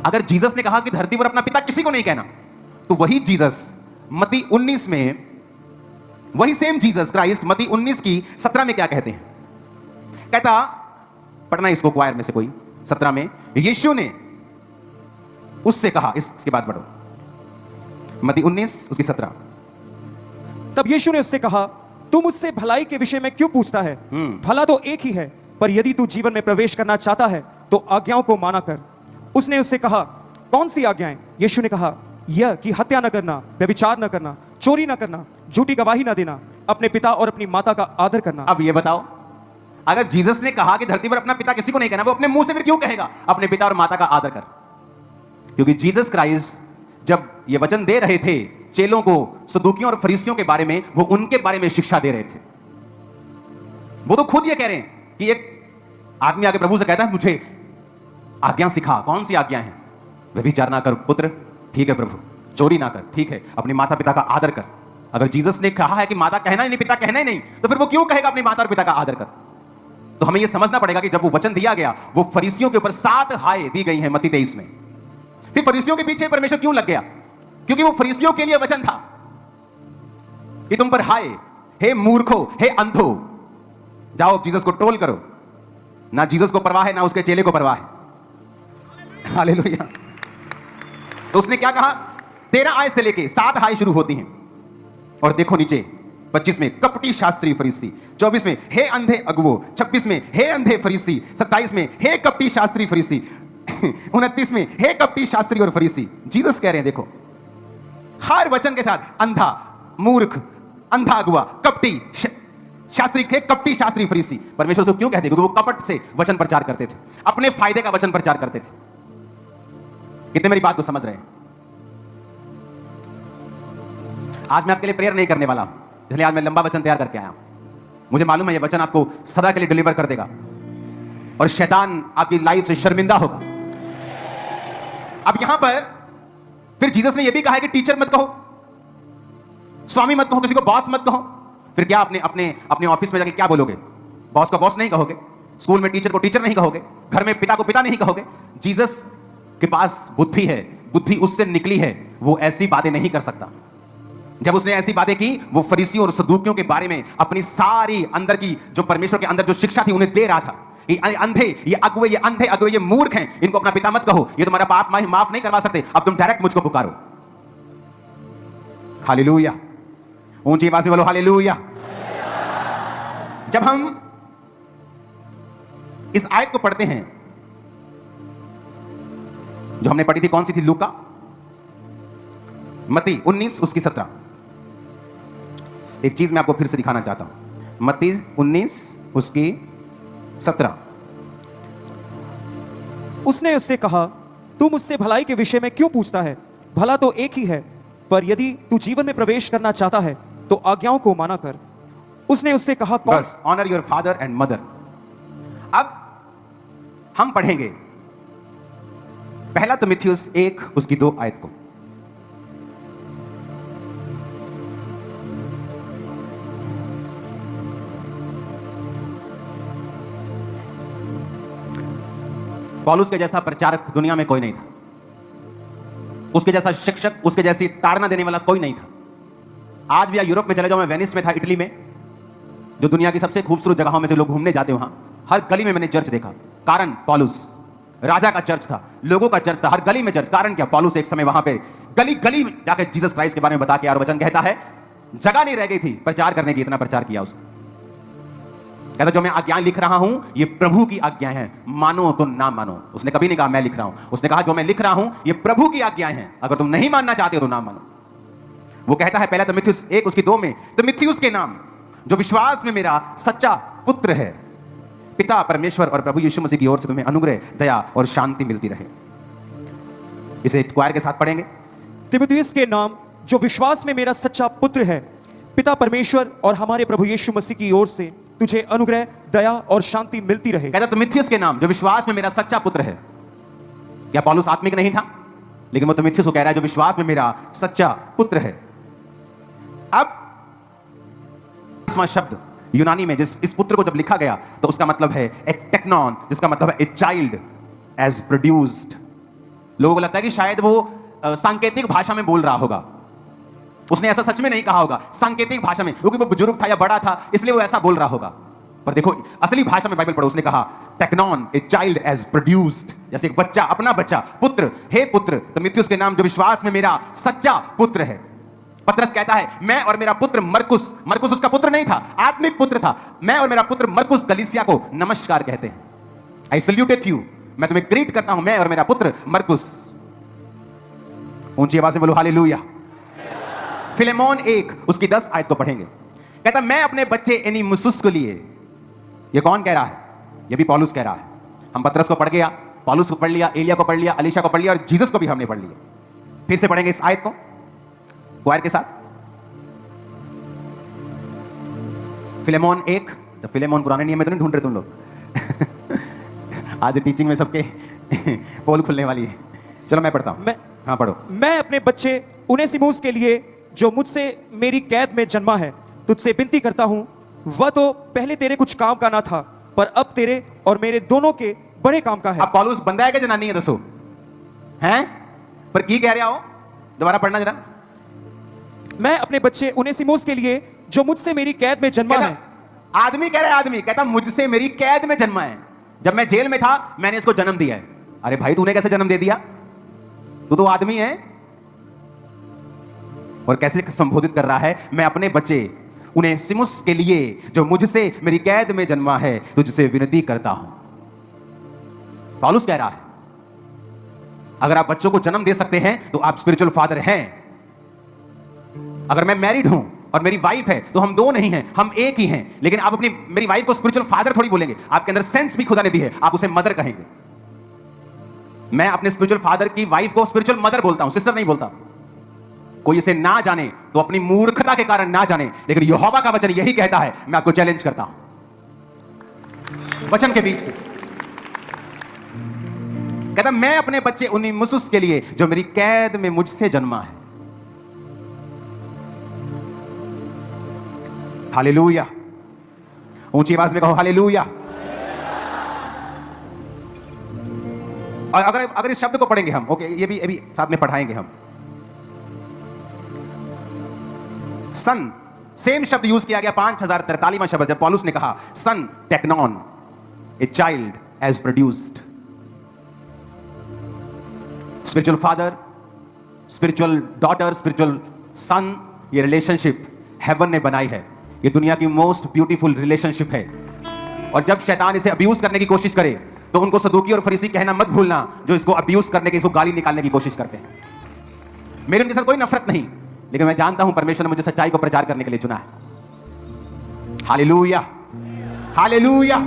अगर जीसस ने कहा कि धरती पर अपना पिता किसी को नहीं कहना, तो वही जीसस मत्ती 19 में, वही सेम जीसस क्राइस्ट मत्ती 19 की 17 में क्या कहते हैं? कहता, पढ़ना इसको क्वायर में से कोई, 17 में, यीशु ने उससे कहा, इसके बाद पढ़ो, मत्ती 19 उसकी 17। तब यीशु ने उससे कहा, तू मुझसे भलाई के विषय में क्यों पूछता है? भला तो एक ही है, पर यदि तू जीवन में प्रवेश करना चाहता है तो आज्ञाओं को माना कर। उसने उससे कहा, कौन सी आज्ञाएं? यीशु ने कहा, यह कि हत्या न करना, व्यभिचार न करना, चोरी न करना, झूठी गवाही न देना, अपने पिता और अपनी माता का आदर करना। अब ये बताओ, अगर जीसस ने कहा कि धरती पर अपना पिता किसी को नहीं कहना, वो अपने मुंह से फिर क्यों कहेगा अपने पिता और माता का आदर कर? क्योंकि जीसस क्राइस्ट जब ये वचन दे रहे थे चेलों को, सदूकियों और फरीसियों के बारे में, वो उनके बारे में शिक्षा दे रहे थे। वो तो खुद ये कह रहे हैं कि एक आदमी आगे प्रभु से कहता है, मुझे आज्ञा सिखा। कौन सी आज्ञा है? व्यभिचार ना कर पुत्र, ठीक है प्रभु। चोरी ना कर, ठीक है। अपने माता पिता का आदर कर। अगर जीसस ने कहा है कि माता कहना ही नहीं, पिता कहना ही नहीं, तो फिर वो क्यों कहेगा अपनी माता और पिता का आदर कर? तो हमें यह समझना पड़ेगा कि जब वो वचन दिया गया, वो फरीसियों के ऊपर 7 हाय दी गई हैं मत्ती 23 में। फिर फरीसियों के पीछे परमेश्वर क्यों लग गया? क्योंकि वो फरीसियों के लिए वचन था कि तुम पर हाय, हे मूर्खो, हे अंधो, जाओ जीसस को ट्रोल करो। ना जीसस को परवाह है, ना उसके चेले को परवाह है। हालेलुया। तो उसने क्या कहा? 13 आय से लेके 7 हाय शुरू होती हैं। और देखो नीचे 25 में, कपटी शास्त्री फरीसी। 24 में, हे अंधे अगुवो। 26 में, हे अंधे फरीसी। 27 में, हे कपटी शास्त्री फरीसी। 29 में, हे कपटी शास्त्री और फरीसी। जीसस कह रहे हैं, देखो हर वचन के साथ अंधा, मूर्ख, अंधा अगुआ, कपटी शास्त्री, कपटी शास्त्री फरीसी। परमेश्वर से क्यों कहते? क्योंकि वो कपट से वचन प्रचार करते थे, अपने फायदे का वचन प्रचार करते थे। कितने मेरी बात को समझ रहे हैं? आज मैं आपके लिए प्रेयर नहीं करने वाला हूं, इसलिए आज मैं लंबा वचन तैयार करके आया हूं। मुझे मालूम है ये वचन आपको सदा के लिए डिलीवर कर देगा और शैतान आपकी लाइफ से शर्मिंदा होगा। अब यहां पर फिर जीसस ने यह भी कहा है कि टीचर मत कहो, स्वामी मत कहो, किसी को बॉस मत कहो। फिर क्या अपने ऑफिस में जाके क्या बोलोगे? बॉस को बॉस नहीं कहोगे, स्कूल में टीचर को टीचर नहीं कहोगे, घर में पिता को पिता नहीं कहोगे। जीसस के पास बुद्धि है, बुद्धि उससे निकली है, वो ऐसी बातें नहीं कर सकता। जब उसने ऐसी बातें की, वो फरीसियों और सदूकियों के बारे में अपनी सारी अंदर की जो परमेश्वर के अंदर जो शिक्षा थी उन्हें दे रहा था। ये अंधे, ये अगुवे, ये अंधे अगुवे, ये मूर्ख हैं, इनको अपना पिता मत कहो, ये तुम्हारा पाप माफ नहीं करवा सकते, अब तुम डायरेक्ट मुझको पुकारो। हालेलुया। ऊंची आवाज में बोलो हालेलुया। जब हम इस आयत को पढ़ते हैं, जो हमने पढ़ी थी, कौन सी थी? लूका, मत्ती 19 उसकी 17। एक चीज मैं आपको फिर से दिखाना चाहता हूं, मत्ती 19 उसकी 17। उसने उससे कहा, तू मुझसे भलाई के विषय में क्यों पूछता है? भला तो एक ही है, पर यदि तू जीवन में प्रवेश करना चाहता है तो आज्ञाओं को माना कर। उसने उससे कहा, बस, honour your father and mother. अब हम पढ़ेंगे पहला तीमुथियुस 1 उसकी 2 आयत को। पौलुस के जैसा प्रचारक दुनिया में कोई नहीं था, उसके जैसा शिक्षक, उसके जैसी ताड़ना देने वाला कोई नहीं था। आज भी यूरोप में चले जाओ, मैं वेनिस में था, इटली में, जो दुनिया की सबसे खूबसूरत जगहों में से लोग घूमने जाते, वहां हर गली में मैंने चर्च देखा। कारण पौलुस राजा का चर्च था, लोगों का चर्च था, हर गली में चर्च। कारण क्या? पौलुस एक समय वहां पे गली गली में जाकर जीसस क्राइस्ट के बारे में बता के, और वचन कहता है जगह नहीं रह गई थी प्रचार करने की, इतना प्रचार किया उसने। कहता जो मैं आज्ञाएं लिख रहा हूं ये प्रभु की आज्ञाएं हैं, मानो तो ना मानो। उसने कभी नहीं कहा मैं लिख रहा हूं, उसने कहा जो मैं लिख रहा हूं ये प्रभु की आज्ञाएं हैं, अगर तुम नहीं मानना चाहते हो तो ना मानो। वो कहता है पहला तीमुथियुस 1 उसकी 2 में, तीमुथियुस के नाम जो विश्वास में मेरा सच्चा पुत्र है, पिता परमेश्वर और प्रभु यीशु मसीह की ओर से तुम्हें अनुग्रह, दया और शांति मिलती रहे। इसे क्वायर के साथ पढ़ेंगे। तीमुथियुस के नाम जो विश्वास में मेरा सच्चा पुत्र है, पिता परमेश्वर और हमारे प्रभु यीशु मसीह की ओर से तुझे अनुग्रह, दया और शांति मिलती रहे। कहता तीमुथियुस के नाम जो विश्वास में मेरा सच्चा पुत्र है। क्या पौलुस आत्मिक नहीं था? लेकिन वो तीमुथियुस को कह रहा है जो विश्वास में मेरा सच्चा पुत्र है। अब शब्द यूनानी में जिस इस पुत्र को जब लिखा गया तो उसका मतलब है एक टेक्नॉन, जिसका मतलब है ए चाइल्ड एज प्रोड्यूस्ड। लोगों को लगता है कि शायद वो सांकेतिक भाषा में बोल रहा होगा। उसने ऐसा सच में नहीं कहा होगा, सांकेतिक भाषा में, क्योंकि वो बुजुर्ग था या बड़ा था इसलिए वो ऐसा बोल रहा होगा। पर देखो असली भाषा में बाइबल पढ़ो, उसने कहा टेक्नॉन ए चाइल्ड एज प्रोड्यूस्ड, जैसे एक बच्चा, अपना बच्चा, पुत्र, हे पुत्र तीमुथियुस के नाम जो विश्वास में मेरा सच्चा पुत्र है। पतरस कहता है मैं और मेरा पुत्र मरकुस, मरकुस उसका पुत्र नहीं था, आत्मिक पुत्र था, मैं और मेरा पुत्र मरकुस कलीसिया को नमस्कार कहते हैं। आई सल्यूटेड यू, मैं तुम्हें ग्रीट करता हूं, मैं और मेरा पुत्र मरकुस। ऊंची आवाज में बोलो हालेलुया। फिलेमोन 1 उसकी 10 आयत को पढ़ेंगे। कहता मैं अपने बच्चे एनीमुसुस को लिए, ये कौन कह रहा है? ये भी पौलुस कह रहा है। हम पतरस को पढ़ गया, पौलुस को पढ़ लिया, एलिया को पढ़ लिया, अलीशा को पढ़ लिया और जीसस को भी हमने पढ़ लिया। फिर से पढ़ेंगे इस आयत को क्वायर के साथ। फिलेमोन 1, तो फिलेमोन पुराने नियम में तो नहीं ढूंढ रहे तुम लोग आज टीचिंग में सबके पोल खुलने वाली है। चलो मैं पढ़ता हूं। हाँ पढ़ो। मैं अपने बच्चे उनेसिमुस के लिए जो मुझसे मेरी कैद में जन्मा है तुझसे विनती करता हूं, वह तो पहले तेरे कुछ काम का ना था पर अब तेरे और मेरे दोनों के बड़े काम का है। अब पौलुस बंदा है कि जनानी है? दसो हैं पर की कह रहा हो, दोबारा पढ़ना जरा। मैं अपने बच्चे उनेसिमुस के लिए जो मुझसे मेरी कैद में जन्मा है। आदमी कह रहा है, आदमी कहता मुझसे मेरी कैद में जन्मा है, जब मैं जेल में था मैंने इसको जन्म दिया है। अरे भाई तूने कैसे जन्म दे दिया? तू तो आदमी है। और कैसे संबोधित कर रहा है, मैं अपने बच्चे उनेसिमुस के लिए जो मुझसे मेरी कैद में जन्मा है तुझसे विनती करता हूं। पौलुस कह रहा है अगर आप बच्चों को जन्म दे सकते हैं तो आप स्पिरिचुअल फादर हैं। अगर मैं मैरिड हूं और मेरी वाइफ है तो हम दो नहीं हैं, हम एक ही हैं। लेकिन आप अपनी मेरी वाइफ को स्पिरिचुअल फादर थोड़ी बोलेंगे, आपके अंदर सेंस भी खुदा ने दी है, आप उसे मदर कहेंगे। मैं अपने स्पिरिचुअल फादर की वाइफ को स्पिरिचुअल मदर बोलता हूं, सिस्टर नहीं बोलता। कोई इसे ना जाने तो अपनी मूर्खता के कारण ना जाने, लेकिन यहोवा का वचन यही कहता है। मैं आपको चैलेंज करता हूं वचन के बीच से। कहता मैं अपने बच्चे उनेसिमुस के लिए जो मेरी कैद में मुझसे जन्मा है। हालेलुया। ऊंची आवाज में कहो हालेलुया। और अगर इस शब्द को पढ़ेंगे हम, ओके ये भी साथ में पढ़ाएंगे हम। सन, सेम शब्द यूज किया गया 5043वां शब्द, जब पौलुस ने कहा सन टेक्नॉन a child as produced. Spiritual father, spiritual daughter, spiritual son, ये रिलेशनशिप हेवन ने बनाई है। ये दुनिया की मोस्ट ब्यूटीफुल रिलेशनशिप है। और जब शैतान इसे अब्यूज करने की कोशिश करे तो उनको सदूकी और फरीसी कहना मत भूलना, जो इसको अब्यूज करने के, इसको गाली निकालने की कोशिश करते हैं। मेरे उनके साथ कोई नफरत नहीं, लेकिन मैं जानता हूं परमेश्वर ने मुझे सच्चाई को प्रचार करने के लिए चुना है। Hallelujah, hallelujah.